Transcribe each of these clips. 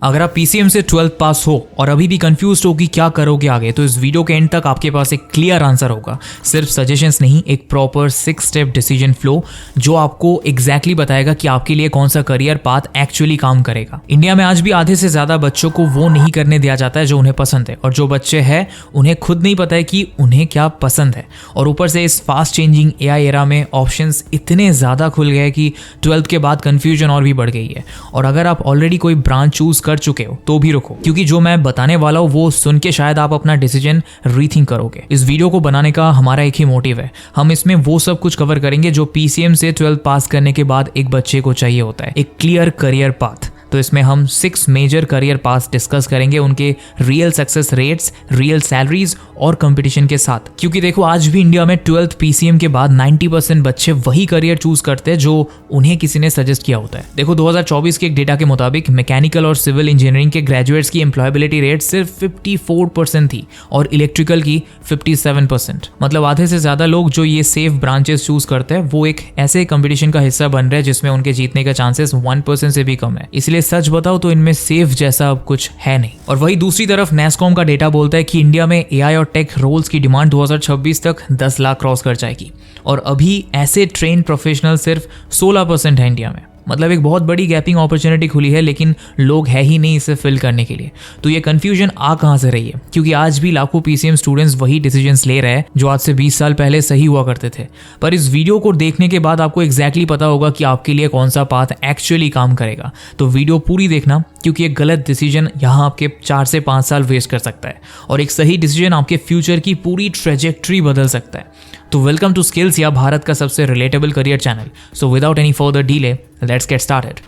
अगर आप पीसीएम से 12th पास हो और अभी भी कंफ्यूज हो कि क्या करोगे आगे, तो इस वीडियो के एंड तक आपके पास एक क्लियर आंसर होगा। सिर्फ सजेशंस नहीं, एक प्रॉपर 6 स्टेप डिसीजन फ्लो जो आपको एग्जैक्टली बताएगा कि आपके लिए कौन सा करियर पाथ एक्चुअली काम करेगा। इंडिया में आज भी आधे से ज्यादा बच्चों को वो नहीं करने दिया जाता है जो उन्हें पसंद है, और जो बच्चे हैं उन्हें खुद नहीं पता है कि उन्हें क्या पसंद है। और ऊपर से इस फास्ट चेंजिंग एआई एरा में ऑप्शंस इतने ज्यादा खुल गए कि 12th के बाद कंफ्यूजन और भी बढ़ गई है। और अगर आप ऑलरेडी कोई ब्रांच चूज कर चुके हो तो भी रुको, क्योंकि जो मैं बताने वाला हूं वो सुन के शायद आप अपना डिसीजन रीथिंक करोगे। इस वीडियो को बनाने का हमारा एक ही मोटिव है, हम इसमें वो सब कुछ कवर करेंगे जो पीसीएम से 12th पास करने के बाद एक बच्चे को चाहिए होता है, एक क्लियर करियर पाथ। तो इसमें हम 6 मेजर करियर पाथ डिस्कस करेंगे, उनके real success rates, real salaries और कंपटीशन के साथ। क्योंकि देखो, आज भी इंडिया में 12th पीसीएम के बाद 90% बच्चे वही करियर चूज करते हैं जो उन्हें किसी ने सजेस्ट किया होता है। देखो, 2024 के एक डेटा के मुताबिक मैकेनिकल और सिविल इंजीनियरिंग के ग्रेजुएट्स की एम्प्लॉयबिलिटी रेट सिर्फ 54% थी और इलेक्ट्रिकल की 57%। मतलब आधे से ज्यादा लोग जो ये सेफ ब्रांचेस चूज करते हैं वो एक ऐसे कंपटीशन का हिस्सा बन रहे हैं जिसमें उनके जीतने का चांसेस 1% से भी कम है। इसलिए सच बताओ तो इनमें सेफ जैसा अब कुछ है नहीं। और वही दूसरी तरफ नैस्कॉम का डेटा बोलता है कि इंडिया में एआई और टेक रोल्स की डिमांड 2026 तक 10 लाख क्रॉस कर जाएगी, और अभी ऐसे ट्रेन प्रोफेशनल सिर्फ 16% है इंडिया में। मतलब एक बहुत बड़ी गैपिंग अपॉर्चुनिटी खुली है, लेकिन लोग है ही नहीं इसे फिल करने के लिए। तो ये कंफ्यूजन आ कहां से रही है? क्योंकि आज भी लाखों पीसीएम स्टूडेंट्स वही डिसीजंस ले रहे हैं जो आज से 20 साल पहले सही हुआ करते थे। पर इस वीडियो को देखने के बाद आपको एग्जैक्टली पता होगा कि आपके लिए कौन सा पाथ एक्चुअली काम करेगा। तो वीडियो पूरी देखना, क्योंकि एक गलत डिसीजन यहाँ आपके 4 से 5 साल वेस्ट कर सकता है, और एक सही डिसीजन आपके फ्यूचर की पूरी ट्रेजेक्ट्री बदल सकता है। तो वेलकम टू स्किल्स, या भारत का सबसे relatable career channel. So without any further delay, let's get started.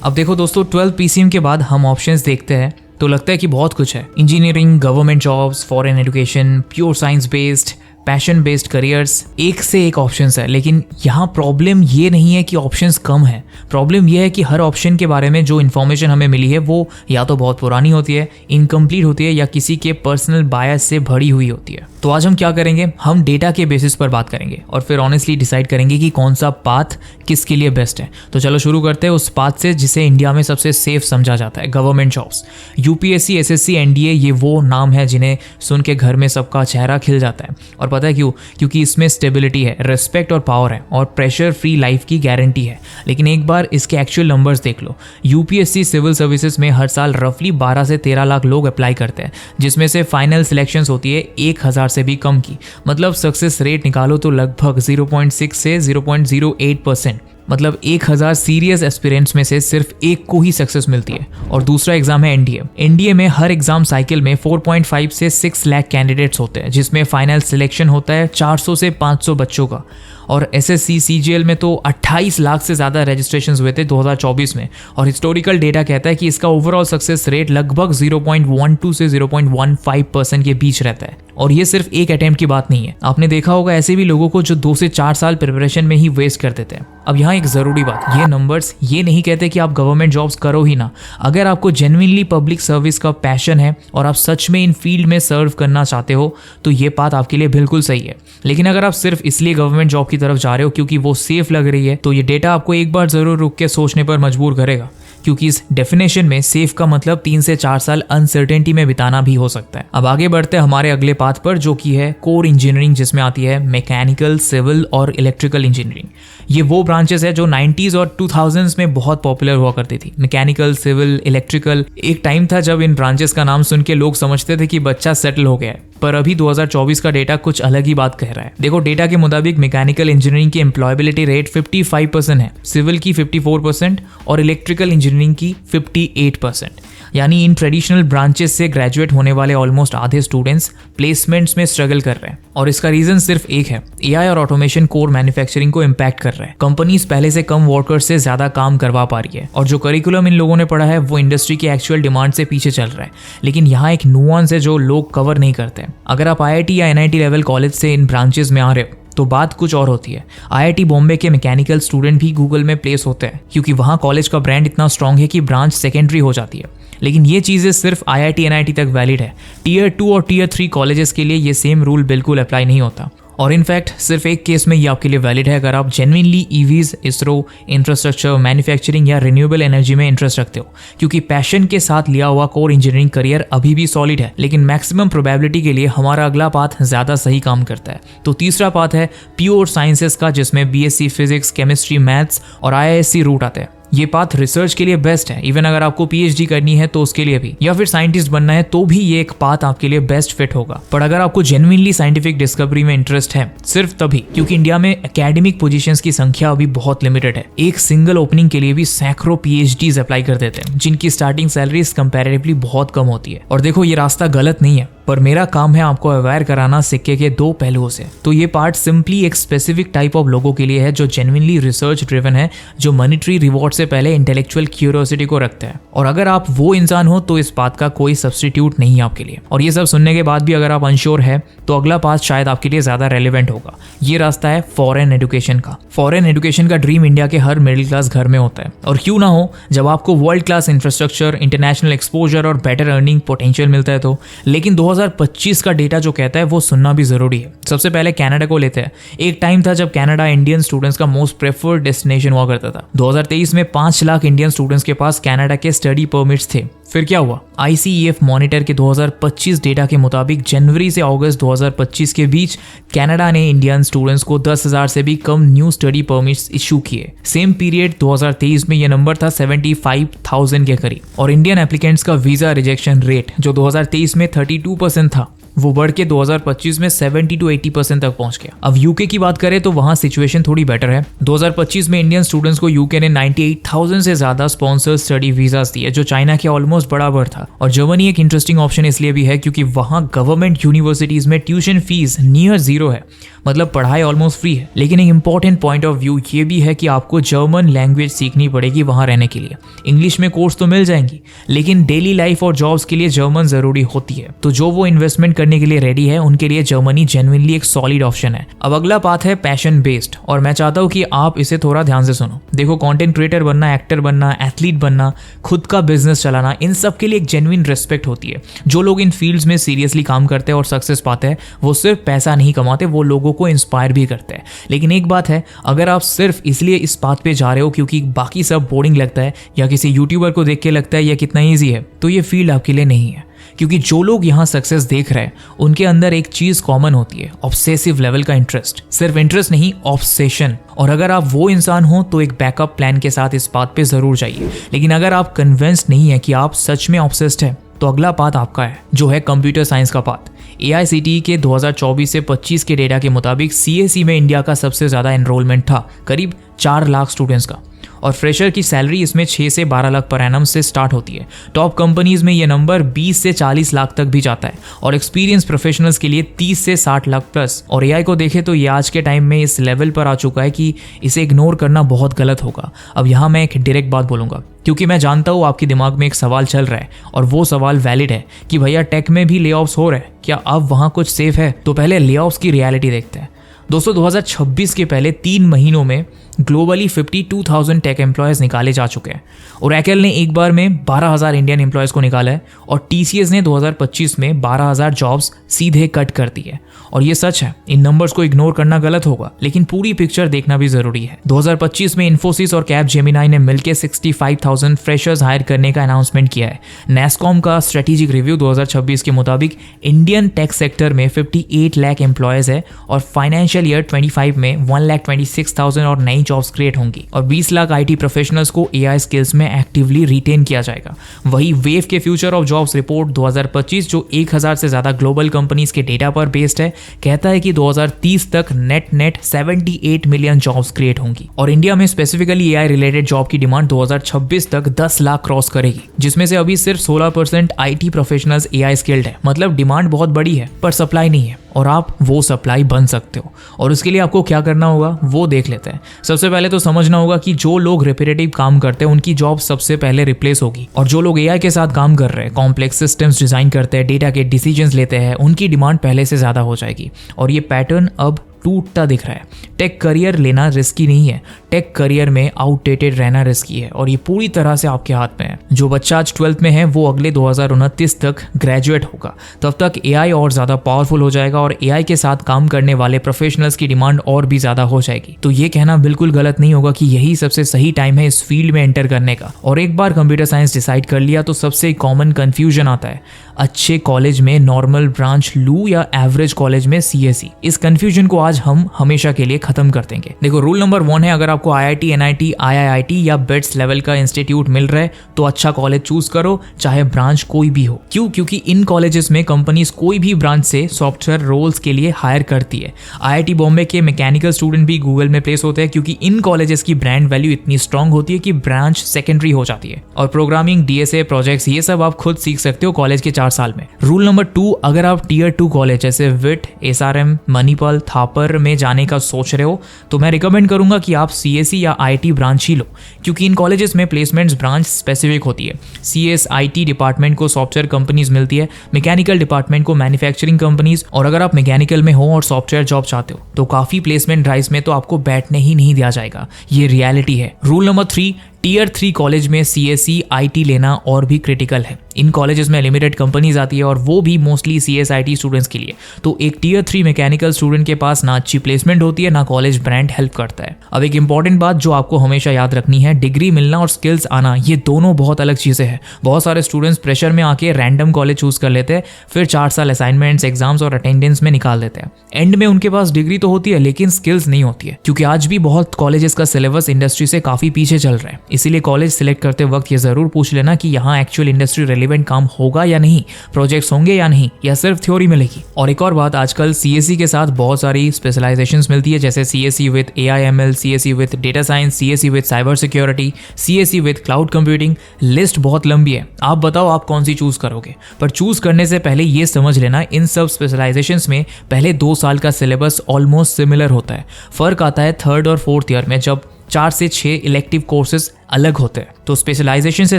अब देखो दोस्तों, 12th पीसीएम के बाद हम ऑप्शंस देखते हैं तो लगता है कि बहुत कुछ है। Engineering, government jobs, foreign education, pure science based, passion based careers, एक से एक ऑप्शंस है। लेकिन यहाँ प्रॉब्लम ये नहीं है कि ऑप्शंस कम है, प्रॉब्लम ये है कि हर ऑप्शन के बारे में जो इन्फॉर्मेशन हमें मिली है वो या तो बहुत पुरानी होती है, इनकम्प्लीट होती है, या किसी के पर्सनल बायस से भरी हुई होती है। तो आज हम क्या करेंगे, हम डेटा के बेसिस पर बात करेंगे और फिर ऑनेस्टली डिसाइड करेंगे कि कौन सा पाथ किसके लिए बेस्ट है। तो चलो शुरू करते हैं उस पाथ से जिसे इंडिया में सबसे सेफ समझा जाता है, government jobs. UPSC, SSC, NDA, ये वो नाम है जिन्हें सुन के घर में सबका चेहरा खिल जाता है। और पता है क्यों? क्योंकि इसमें स्टेबिलिटी है, रेस्पेक्ट और पावर है, और प्रेशर फ्री लाइफ की गारंटी है। लेकिन एक बार इसके एक्चुअल नंबर्स देख लो। यूपीएससी सिविल सर्विसेज में हर साल रफली 12 से 13 लाख लोग अप्लाई करते हैं, जिसमें से फाइनल सिलेक्शंस होती है 1000 से भी कम की। मतलब सक्सेस रेट निकालो तो लगभग 0.6 से 0.08%। मतलब 1000 सीरियस एस्पिरेंट्स में से सिर्फ एक को ही सक्सेस मिलती है। और दूसरा एग्जाम है एनडीए। एनडीए में हर एग्जाम साइकिल में 4.5 से 6 लाख कैंडिडेट्स होते हैं, जिसमें फाइनल सिलेक्शन होता है 400 से 500 बच्चों का। और एसएससी, सीजीएल में तो 28 लाख से ज़्यादा रजिस्ट्रेशंस हुए थे 2024 में। और हिस्टोरिकल डेटा कहता है कि इसका ओवरऑल सक्सेस रेट लगभग 0.12 से 0.15% के बीच रहता है। और ये सिर्फ एक अटेम्प्ट की बात नहीं है, आपने देखा होगा ऐसे भी लोगों को जो 2 से 4 साल प्रिपरेशन में ही वेस्ट कर देते हैं। अब यहाँ एक ज़रूरी बात, ये नंबर्स ये नहीं कहते कि आप गवर्नमेंट जॉब्स करो ही ना। अगर आपको जेन्युइनली पब्लिक सर्विस का पैशन है और आप सच में इन फील्ड में सर्व करना चाहते हो तो ये बात आपके लिए बिल्कुल सही है। लेकिन अगर आप सिर्फ इसलिए गवर्नमेंट जॉब की तरफ जा रहे हो क्योंकि वो सेफ लग रही है, तो ये डेटा आपको एक बार जरूर रुक के सोचने पर मजबूर करेगा। क्योंकि इस डेफिनेशन में सेफ का मतलब 3 से 4 साल अनसर्टेनिटी में बिताना भी हो सकता है। अब आगे बढ़ते हैं हमारे अगले पाथ पर, जो कि है कोर इंजीनियरिंग, जिसमें आती है मैकेनिकल, सिविल और इलेक्ट्रिकल इंजीनियरिंग। ये वो ब्रांचेस है जो 90s और 2000s में बहुत पॉपुलर हुआ करती थी। मैकेनिकल, सिविल, इलेक्ट्रिकल, एक टाइम था जब इन ब्रांचेस का नाम सुन के लोग समझते थे कि बच्चा सेटल हो गया है। पर अभी 2024 का डेटा कुछ अलग ही बात कह रहा है। देखो, डेटा के मुताबिक मैकेनिकल इंजीनियरिंग की एम्प्लॉयबिलिटी रेट 55% है, सिविल की 54% और इलेक्ट्रिकल इंजीनियरिंग की 58%। यानी इन ट्रेडिशनल ब्रांचेस से ग्रेजुएट होने वाले ऑलमोस्ट आधे स्टूडेंट्स प्लेसमेंट्स में स्ट्रगल कर रहे हैं। और इसका रीजन सिर्फ एक है, एआई और ऑटोमेशन कोर मैन्युफैक्चरिंग को इम्पैक्ट कर रहा है। कंपनीज पहले से कम वर्कर्स से ज्यादा काम करवा पा रही है, और जो करिकुलम इन लोगों ने पढ़ा है वो इंडस्ट्री की एक्चुअल डिमांड से पीछे चल रहा है। लेकिन यहाँ एक नुआंस है जो लोग कवर नहीं करते। अगर आप आईआईटी या एनआईटी लेवल कॉलेज से इन ब्रांचेस में आ रहे हो तो बात कुछ और होती है। आईआईटी बॉम्बे के मैकेनिकल स्टूडेंट भी गूगल में प्लेस होते हैं, क्योंकि वहाँ कॉलेज का ब्रांड इतना स्ट्रांग है कि ब्रांच सेकेंडरी हो जाती है। लेकिन ये चीज़ें सिर्फ आईआईटी एनआईटी तक वैलिड है। टियर 2 और टियर 3 कॉलेजेस के लिए ये सेम रूल बिल्कुल अप्लाई नहीं होता। और इनफैक्ट सिर्फ एक केस में ये आपके लिए वैलिड है अगर आप genuinely EVs, ISRO, infrastructure, manufacturing या रिन्यूएबल एनर्जी में इंटरेस्ट रखते हो, क्योंकि पैशन के साथ लिया हुआ कोर इंजीनियरिंग करियर अभी भी सॉलिड है, लेकिन मैक्सिमम प्रोबेबिलिटी के लिए हमारा अगला पाथ ज्यादा सही काम करता है। तो तीसरा पाथ है प्योर साइंसेस का, जिसमें बीएससी फिजिक्स, केमिस्ट्री, मैथ्स और आईआईएससी रूट आते हैं। ये पाथ रिसर्च के लिए बेस्ट है, इवन अगर आपको पीएचडी करनी है तो उसके लिए भी, या फिर साइंटिस्ट बनना है तो भी ये एक पाथ आपके लिए बेस्ट फिट होगा। पर अगर आपको जेन्युइनली साइंटिफिक डिस्कवरी में इंटरेस्ट है, सिर्फ तभी, क्योंकि इंडिया में एकेडमिक पोजीशंस की संख्या अभी बहुत लिमिटेड है। एक सिंगल ओपनिंग के लिए भी सैकड़ों पीएचडीज अप्लाई कर देते हैं, जिनकी स्टार्टिंग सैलरीज कंपैरेटिवली बहुत कम होती है। और देखो, ये रास्ता गलत नहीं है, पर मेरा काम है आपको अवेयर कराना सिक्के के दो पहलुओं से। तो ये पार्ट सिंपली एक स्पेसिफिक टाइप ऑफ लोगों के लिए है जो जेन्युइनली रिसर्च ड्रिवन है, जो मॉनेटरी रिवॉर्ड से पहले इंटेलेक्चुअल क्यूरियोसिटी को रखते हैं। और अगर आप वो इंसान हो तो इस बात का कोई सब्स्टिट्यूट नहीं है आपके लिए। और ये सब सुनने के बाद भी अगर आप अनश्योर है तो अगला पाथ शायद आपके लिए ज्यादा रेलिवेंट होगा। ये रास्ता है फॉरेन एजुकेशन का। फॉरेन एजुकेशन का ड्रीम इंडिया के हर मिडिल क्लास घर में होता है, और क्यों ना हो जब आपको world class infrastructure, international exposure और बेटर अर्निंग पोटेंशियल मिलता है तो। लेकिन 2025 का डेटा जो कहता है वो सुनना भी जरूरी है। सबसे पहले कनाडा को लेते हैं। एक टाइम था जब कनाडा इंडियन स्टूडेंट्स का मोस्ट प्रेफर्ड डेस्टिनेशन हुआ करता था। 2023 में 5 लाख इंडियन स्टूडेंट्स के पास कनाडा के स्टडी परमिट्स थे। फिर क्या हुआ? ICEF मॉनिटर के 2025 डेटा के मुताबिक जनवरी से अगस्त 2025 के बीच कनाडा ने इंडियन स्टूडेंट्स को 10,000 से भी कम न्यू स्टडी परमिट्स इशू किए। सेम पीरियड 2023 में यह नंबर था 75,000 के करीब। और इंडियन एप्लीकेंट्स का वीजा रिजेक्शन रेट जो 2023 में 32% था, वो बढ़ के 2025 में 70 to 80% तक पहुंच गया। अब यूके की बात करें तो वहां सिचुएशन थोड़ी बेटर है। 2025 में इंडियन स्टूडेंट्स को यूके ने 98,000 से ज्यादा स्पॉन्सर्ड स्टडी वीजास दिए, जो चाइना के ऑलमोस्ट बराबर था। और जर्मनी एक इंटरेस्टिंग ऑप्शन इसलिए भी है क्योंकि वहां गवर्नमेंट यूनिवर्सिटीज में ट्यूशन फीस नियर जीरो है, मतलब पढ़ाई ऑलमोस्ट फ्री है। लेकिन एक इंपॉर्टेंट पॉइंट ऑफ व्यू ये भी है कि आपको जर्मन लैंग्वेज सीखनी पड़ेगी वहां रहने के लिए। इंग्लिश में कोर्स तो मिल जाएंगी, लेकिन डेली लाइफ और जॉब्स के लिए जर्मन जरूरी होती है। तो जो वो इन्वेस्टमेंट करने के लिए रेडी है उनके लिए जर्मनी जेन्युइनली एक सॉलिड ऑप्शन है। अब अगला पाथ है पैशन बेस्ड, और मैं चाहता हूं कि आप इसे थोड़ा ध्यान से सुनो। देखो, कंटेंट क्रिएटर बनना, एक्टर बनना, एथलीट बनना, खुद का बिजनेस चलाना, इन सब के लिए एक जेन्युइन रिस्पेक्ट होती है। जो लोग इन फील्ड्स में सीरियसली काम करते हैं और सक्सेस पाते हैं, वो सिर्फ पैसा नहीं कमाते, वो लोगों को इंस्पायर भी करते हैं। लेकिन एक बात है, अगर आप सिर्फ इसलिए इस पाथ पे जा रहे हो क्योंकि बाकी सब बोरिंग लगता है या किसी यूट्यूबर को देख के लगता है यह कितना ईजी है, तो ये फील्ड आपके लिए नहीं है। क्योंकि जो लोग यहाँ सक्सेस देख रहे हैं उनके अंदर एक चीज कॉमन होती है, ऑब्सेसिव लेवल का इंटरेस्ट। सिर्फ इंटरेस्ट नहीं, ऑब्सेशन। और अगर आप वो इंसान हो तो एक बैकअप प्लान के साथ इस पाथ पे जरूर जाइए। लेकिन अगर आप कन्विंस्ड नहीं है कि आप सच में ऑब्सेस्ड है, तो अगला पाथ आपका है, जो है कंप्यूटर साइंस का पाथ। AICTE के 2024 से 25 के डेटा के मुताबिक CSE में इंडिया का सबसे ज्यादा एनरोलमेंट था, करीब 4 लाख स्टूडेंट्स का। और फ्रेशर की सैलरी इसमें 6 से 12 लाख पर एनम से स्टार्ट होती है। टॉप कंपनीज में ये नंबर 20 से 40 लाख तक भी जाता है, और एक्सपीरियंस प्रोफेशनल्स के लिए 30 से 60 लाख प्लस। और AI को देखे तो ये आज के टाइम में इस लेवल पर आ चुका है कि इसे इग्नोर करना बहुत गलत होगा। अब यहाँ मैं एक डायरेक्ट बात बोलूंगा, क्योंकि मैं जानता हूँ आपके दिमाग में एक सवाल चल रहा है, और वो सवाल वैलिड है कि भैया टेक में भी ले-ऑफ्स हो रहे हैं, क्या अब वहाँ कुछ सेफ है? तो पहले ले-ऑफ्स की रियलिटी देखते हैं। दोस्तों, 2026 के पहले 3 महीनों में ग्लोबली 52,000 टेक एम्प्लॉयज निकाले जा चुके हैं। ओरेकल ने एक बार में 12,000 इंडियन एम्प्लॉयज को निकाला है, और TCS ने 2025 में 12,000 जॉब्स सीधे कट कर दी है। और ये सच है, इन नंबर्स को इग्नोर करना गलत होगा, लेकिन पूरी पिक्चर देखना भी जरूरी है। 2025 में इन्फोसिस और कैपजेमिनी ने मिलकर 65,000 फ्रेशर्स हायर करने का अनाउंसमेंट किया है। नेस्कॉम का स्ट्रेटेजिक रिव्यू 2026 के मुताबिक इंडियन टेक सेक्टर में 58 लाख एम्प्लॉयज है, और फाइनेंशियल ईयर 25 में 1,26,000 और नई जॉब्स क्रिएट होंगी, और 20 लाख IT प्रोफेशनल्स को AI स्किल्स में एक्टिवली रिटेन किया जाएगा। वही वेव के फ्यूचर ऑफ जॉब्स रिपोर्ट 2025, जो 1000 से ज्यादा ग्लोबल कंपनीज के डेटा पर बेस्ड है, कहता है कि 2030 तक नेट 78 मिलियन जॉब्स क्रिएट होंगी। और इंडिया में स्पेसिफिकली AI रिलेटेड जॉब की डिमांड 2026 तक 10 लाख क्रॉस करेगी, जिसमें से अभी सिर्फ 16% IT प्रोफेशनल्स AI स्किल्ड है। मतलब डिमांड बहुत बड़ी है पर सप्लाई नहीं है, और आप वो सप्लाई बन सकते हो। और उसके लिए आपको क्या करना होगा वो देख लेते हैं। सबसे पहले तो समझना होगा कि जो लोग रिपीटेटिव काम करते हैं उनकी जॉब सबसे पहले रिप्लेस होगी, और जो लोग AI के साथ काम कर रहे हैं, कॉम्प्लेक्स सिस्टम्स डिजाइन करते हैं, डेटा के डिसीजंस लेते हैं, उनकी डिमांड पहले से ज्यादा हो जाएगी। और ये पैटर्न अब टूटता दिख रहा है। टेक करियर लेना रिस्की नहीं है, टेक करियर में आउटडेटेड रहना रिस्की है और ये पूरी तरह से आपके हाथ में है। जो बच्चा आज 12th में है वो अगले 2029 तक ग्रेजुएट होगा, तब तक एआई और ज़्यादा पावरफुल हो जाएगा और एआई के साथ काम करने वाले प्रोफेशनल्स की डिमांड और भी ज़्यादा हो जाएगी। तो ये कहना बिल्कुल गलत नहीं होगा कि यही सबसे सही टाइम है इस फील्ड में एंटर करने का। और एक बार कंप्यूटर साइंस डिसाइड कर लिया तो सबसे कॉमन कंफ्यूजन आता है, अच्छे कॉलेज में नॉर्मल ब्रांच लूं या एवरेज कॉलेज में सीएसई। इस कंफ्यूजन को आज हम हमेशा के लिए खत्म कर देंगे। देखो, रूल नंबर 1 है, अगर आपको आईआईटी, एनआईटी, आईआईटी या बिट्स लेवल का इंस्टीट्यूट मिल रहा है तो अच्छा कॉलेज चूज करो, चाहे ब्रांच कोई भी हो। क्यों? क्योंकि इन कॉलेजेस में कंपनीज कोई भी ब्रांच से सॉफ्टवेयर रोल्स के लिए हायर करती है। आईआईटी बॉम्बे के मैकेनिकल स्टूडेंट भी गूगल में प्लेस होते हैं क्योंकि इन कॉलेजेस की ब्रांड वैल्यू इतनी स्ट्रांग होती है कि ब्रांच सेकेंडरी हो जाती है। और प्रोग्रामिंग, डीएसए, प्रोजेक्ट्स, ये सब आप खुद सीख सकते हो कॉलेज के 4 साल में। रूल नंबर 2, अगर आप टियर 2 कॉलेज जैसे विट, एसआरएम, मणिपाल, थापर में जाने का सोच रहे हो तो मैं रिकमेंड करूंगा कि आप सीएसई या आईटी ब्रांच ही लो, क्योंकि इन कॉलेजेस में प्लेसमेंट्स ब्रांच स्पेसिफिक होती है। सीएस आईटी डिपार्टमेंट को सॉफ्टवेयर कंपनीज मिलती है, मैकेनिकल डिपार्टमेंट को मैन्युफैक्चरिंग कंपनीज, और अगर आप मैकेनिकल में हो और सॉफ्टवेयर जॉब चाहते हो तो काफी प्लेसमेंट ड्राइव्स में तो आपको बैठने ही नहीं दिया जाएगा। ये रियलिटी है। रूल नंबर 3, टियर 3 कॉलेज में सीएसई आईटी लेना और भी क्रिटिकल है। इन कॉलेजेस में लिमिटेड कंपनीज आती है और वो भी मोस्टली सीएस आईटी स्टूडेंट्स के लिए। तो एक टियर 3 मैकेनिकल स्टूडेंट के पास ना अच्छी प्लेसमेंट होती है, ना कॉलेज ब्रांड हेल्प करता है। अब एक इंपॉर्टेंट बात जो आपको हमेशा याद रखनी है, डिग्री मिलना और स्किल्स आना ये दोनों बहुत अलग चीजें हैं। बहुत सारे स्टूडेंट्स प्रेशर में आके रैंडम कॉलेज चूज कर लेते हैं, फिर 4 साल असाइनमेंट्स, एग्जाम्स और अटेंडेंस में निकाल देते हैं। एंड में उनके पास डिग्री तो होती है लेकिन स्किल्स नहीं होती है, क्योंकि आज भी बहुत कॉलेजेस का सिलेबस इंडस्ट्री से काफी पीछे चल रहा है। इसीलिए कॉलेज सिलेक्ट करते वक्त ये जरूर पूछ लेना कि यहाँ एक्चुअल इंडस्ट्री रेलिवेंट काम होगा या नहीं, प्रोजेक्ट्स होंगे या नहीं, या सिर्फ थ्योरी मिलेगी। और एक और बात, आजकल सीएसई के साथ बहुत सारी स्पेशलाइजेशंस मिलती है, जैसे CSE with AIML, CSE with data science, CSE with cyber security, CSE with cloud computing. List बहुत लंबी है, आप बताओ आप कौन सी चूज करोगे। पर चूज करने से पहले ये समझ लेना, इन सब स्पेशलाइजेशंस में पहले 2 साल का सिलेबस ऑलमोस्ट सिमिलर होता है। फर्क आता है 3rd और 4th ईयर में, जब 4 से 6 इलेक्टिव कोर्सेज अलग होते हैं। तो स्पेशलाइजेशन से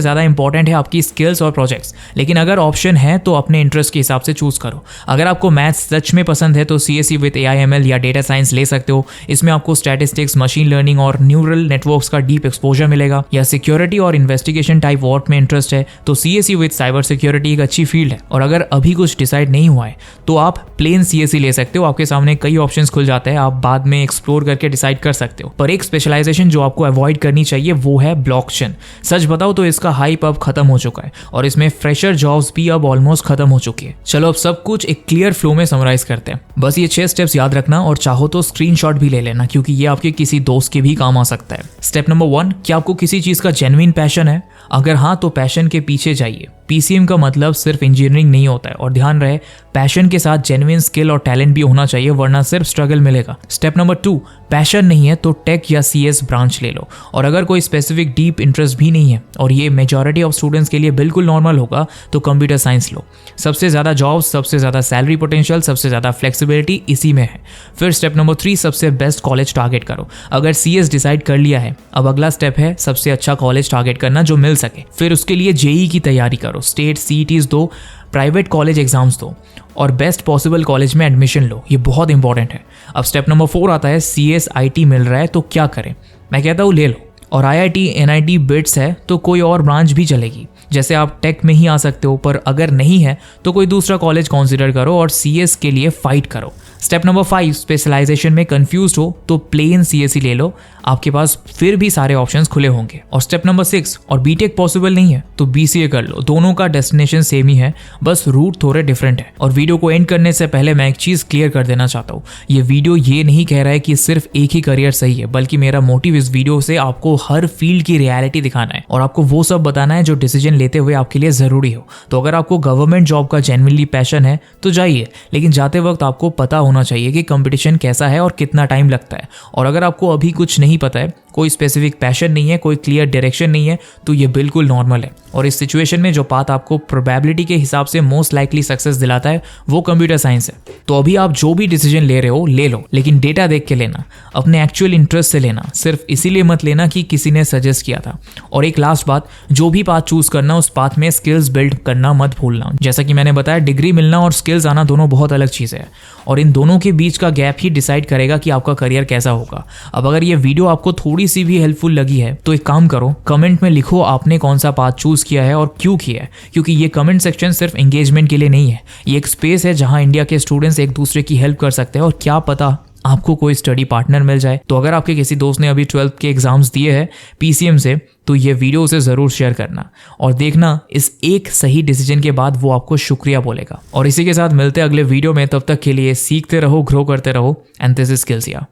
ज़्यादा इंपॉर्टेंट है आपकी स्किल्स और प्रोजेक्ट्स। लेकिन अगर ऑप्शन है तो अपने इंटरेस्ट के हिसाब से चूज करो। अगर आपको मैथ्स सच में पसंद है तो सीएसई विद एआईएमएल या डेटा साइंस ले सकते हो। इसमें आपको स्टैटिस्टिक्स, मशीन लर्निंग और न्यूरल नेटवर्क्स का डीप एक्सपोजर मिलेगा। या सिक्योरिटी और इन्वेस्टिगेशन टाइप वर्क में इंटरेस्ट है तो सीएसई विद साइबर सिक्योरिटी एक अच्छी फील्ड है। और अगर अभी कुछ डिसाइड नहीं हुआ है तो आप प्लेन सीएसई ले सकते हो। आपके सामने कई ऑप्शंस खुल जाते हैं, आप बाद में एक्सप्लोर करके डिसाइड कर सकते हो। पर एक स्पेशलाइजेशन जो आपको अवॉइड करनी चाहिए वो है ब्लॉकचेन। सच बताओ तो इसका हाइप अब खत्म हो चुका है और इसमें फ्रेशर जॉब्स भी अब ऑलमोस्ट खत्म हो चुकी है। चलो अब सब कुछ एक क्लियर फ्लो में समराइज करते हैं। बस ये 6 स्टेप्स याद रखना और चाहो तो स्क्रीनशॉट भी ले लेना, क्योंकि ये आपके किसी दोस्त के भी काम आ सकता है। स्टेप नंबर 1, क्या आपको किसी चीज का जेन्युइन पैशन है? अगर हाँ तो पैशन के पीछे जाइए। पीसीएम का मतलब सिर्फ इंजीनियरिंग नहीं होता है, और ध्यान रहे पैशन के साथ जेन्युइन स्किल और टैलेंट भी होना चाहिए, वरना सिर्फ स्ट्रगल मिलेगा। स्टेप नंबर 2, पैशन नहीं है तो टेक या सीएस ब्रांच ले लो। और अगर कोई स्पेसिफिक डीप इंटरेस्ट भी नहीं है, और ये मेजॉरिटी ऑफ स्टूडेंट्स के लिए बिल्कुल नॉर्मल होगा, तो कंप्यूटर साइंस लो। सबसे ज़्यादा जॉब्स, सबसे ज़्यादा सैलरी पोटेंशियल, सबसे ज़्यादा फ्लेक्सिबिलिटी इसी में है। फिर स्टेप नंबर 3, सबसे बेस्ट कॉलेज टारगेट करो। अगर सीएस डिसाइड कर लिया है, अब अगला स्टेप है सबसे अच्छा कॉलेज टारगेट करना जो मिल सके। फिर उसके लिए जेई की तैयारी करो, स्टेट सीईटीज दो, प्राइवेट कॉलेज एग्जाम्स दो और बेस्ट पॉसिबल कॉलेज में एडमिशन लो। ये बहुत इंपॉर्टेंट है। अब स्टेप नंबर 4 आता है, सीएस आईटी मिल रहा है तो क्या करें? मैं कहता हूँ ले लो। और आईआईटी, एनआईटी, बिट्स है तो कोई और ब्रांच भी चलेगी। जैसे आप टेक में ही आ सकते हो, पर अगर नहीं है तो कोई दूसरा कॉलेज कंसीडर करो और सीएस के लिए फाइट करो। स्टेप नंबर 5, स्पेशलाइजेशन में कंफ्यूज हो तो प्लेन सीएसई ले लो, आपके पास फिर भी सारे ऑप्शंस खुले होंगे। और स्टेप नंबर 6, और बीटेक पॉसिबल नहीं है तो बीसीए कर लो। दोनों का डेस्टिनेशन सेम ही है, बस रूट थोड़े डिफरेंट है। और वीडियो को एंड करने से पहले मैं एक चीज क्लियर कर देना चाहता हूँ, ये वीडियो ये नहीं कह रहा है कि सिर्फ एक ही करियर सही है, बल्कि मेरा मोटिव इस वीडियो से आपको हर फील्ड की रियलिटी दिखाना है और आपको वो सब बताना है जो डिसीजन लेते हुए आपके लिए जरूरी हो। तो अगर आपको गवर्नमेंट जॉब का जेन्युइनली पैशन है तो जाइए, लेकिन जाते वक्त आपको पता होना चाहिए कि कंपटीशन कैसा है और कितना टाइम लगता है। और अगर आपको अभी कुछ नहीं पता है कोई स्पेसिफिक पैशन नहीं है, कोई क्लियर डायरेक्शन नहीं है, तो ये बिल्कुल नॉर्मल है। और इस सिचुएशन में जो पाथ आपको प्रोबेबिलिटी के हिसाब से मोस्ट लाइकली सक्सेस दिलाता है वो कंप्यूटर साइंस है। तो अभी आप जो भी डिसीजन ले रहे हो ले लो, लेकिन डेटा देख के लेना, अपने एक्चुअल इंटरेस्ट से लेना, सिर्फ इसीलिए मत लेना कि किसी ने सजेस्ट किया था। और एक लास्ट बात, जो भी पाथ चूज करना उस पाथ में स्किल्स बिल्ड करना मत भूलना। जैसा कि मैंने बताया, डिग्री मिलना और स्किल्स आना दोनों बहुत अलग चीज़ है, और इन दोनों के बीच का गैप ही डिसाइड करेगा कि आपका करियर कैसा होगा। अब अगर ये वीडियो आपको थोड़ी सी भी हेल्पफुल लगी है तो एक काम करो, कमेंट में लिखो आपने कौन सा पाथ चूज किया है और क्यों किया है, क्योंकि ये कमेंट सेक्शन सिर्फ एंगेजमेंट के लिए नहीं है, ये एक स्पेस है जहां इंडिया के स्टूडेंट्स एक दूसरे की हेल्प कर सकते हैं और क्या पता आपको कोई स्टडी पार्टनर मिल जाए। तो अगर आपके किसी दोस्त ने अभी 12th के एग्जाम्स दिए हैं PCM से, तो ये वीडियो उसे ज़रूर शेयर करना और देखना इस एक सही डिसीजन के बाद वो आपको शुक्रिया बोलेगा। और इसी के साथ मिलते हैं अगले वीडियो में, तब तक के लिए सीखते रहो, ग्रो करते रहो, एंड दिस इज स्किल्स या।